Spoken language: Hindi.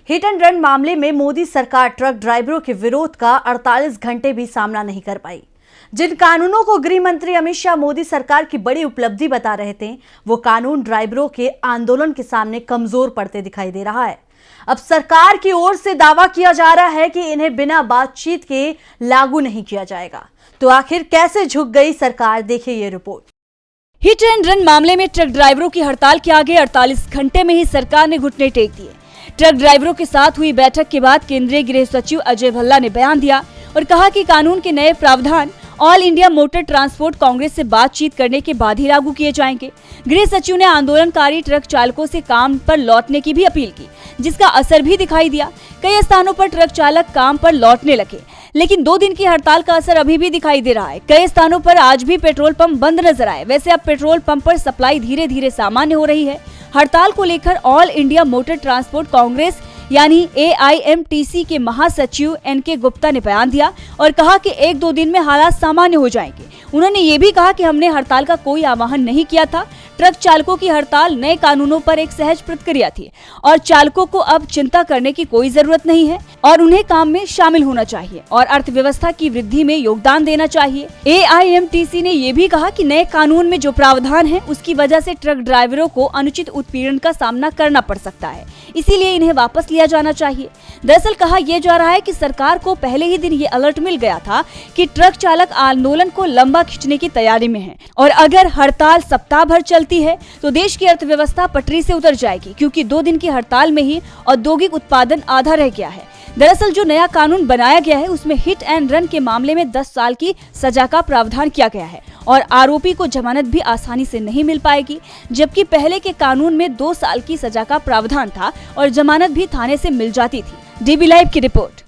हिट एंड रन मामले में मोदी सरकार ट्रक ड्राइवरों के विरोध का 48 घंटे भी सामना नहीं कर पाई। जिन कानूनों को गृह मंत्री अमित शाह मोदी सरकार की बड़ी उपलब्धि बता रहे थे, वो कानून ड्राइवरों के आंदोलन के सामने कमजोर पड़ते दिखाई दे रहा है। अब सरकार की ओर से दावा किया जा रहा है कि इन्हें बिना बातचीत के लागू नहीं किया जाएगा। तो आखिर कैसे झुक गई सरकार, देखिए ये रिपोर्ट। हिट एंड रन मामले में ट्रक ड्राइवरों की हड़ताल के आगे 48 घंटे में ही सरकार ने घुटने टेक दिए। ट्रक ड्राइवरों के साथ हुई बैठक के बाद केंद्रीय गृह सचिव अजय भल्ला ने बयान दिया और कहा कि कानून के नए प्रावधान all India motor transport Congress से बातचीत करने के बाद ही लागू किए जाएंगे। गृह सचिव ने आंदोलनकारी ट्रक चालकों से काम पर लौटने की भी अपील की, जिसका असर भी दिखाई दिया। कई स्थानों पर ट्रक चालक काम पर लौटने लगे, लेकिन 2 दिन की हड़ताल का असर अभी भी दिखाई दे रहा है। कई स्थानों पर आज भी पेट्रोल पंप बंद नजर आए। वैसे अब पेट्रोल पंप पर सप्लाई धीरे धीरे सामान्य हो रही है। हड़ताल को लेकर all India motor transport Congress यानी AIMTC के महासचिव NK गुप्ता ने बयान दिया और कहा कि 1-2 दिन में हालात सामान्य हो जाएंगे। उन्होंने ये भी कहा कि हमने हड़ताल का कोई आह्वान नहीं किया था। ट्रक चालकों की हड़ताल नए कानूनों पर एक सहज प्रतिक्रिया थी और चालकों को अब चिंता करने की कोई जरूरत नहीं है और उन्हें काम में शामिल होना चाहिए और अर्थव्यवस्था की वृद्धि में योगदान देना चाहिए। AIMTC ने ये भी कहा कि नए कानून में जो प्रावधान है, उसकी वजह से ट्रक ड्राइवरों को अनुचित उत्पीड़न का सामना करना पड़ सकता है, इसीलिए इन्हें वापस लिया जाना चाहिए। दरअसल कहा यह जा रहा है कि सरकार को पहले ही दिन ये अलर्ट मिल गया था कि ट्रक चालक आंदोलन को लंबा खींचने की तैयारी में है और अगर हड़ताल सप्ताह भर चलती है तो देश की अर्थव्यवस्था पटरी से उतर जाएगी, क्योंकि 2 दिन की हड़ताल में ही औद्योगिक उत्पादन आधा रह गया है। दरअसल जो नया कानून बनाया गया है, उसमें हिट एंड रन के मामले में 10 साल की सजा का प्रावधान किया गया है और आरोपी को जमानत भी आसानी से नहीं मिल पाएगी, जबकि पहले के कानून में 2 साल की सजा का प्रावधान था और जमानत भी थाने से मिल जाती थी। DB लाइव की रिपोर्ट।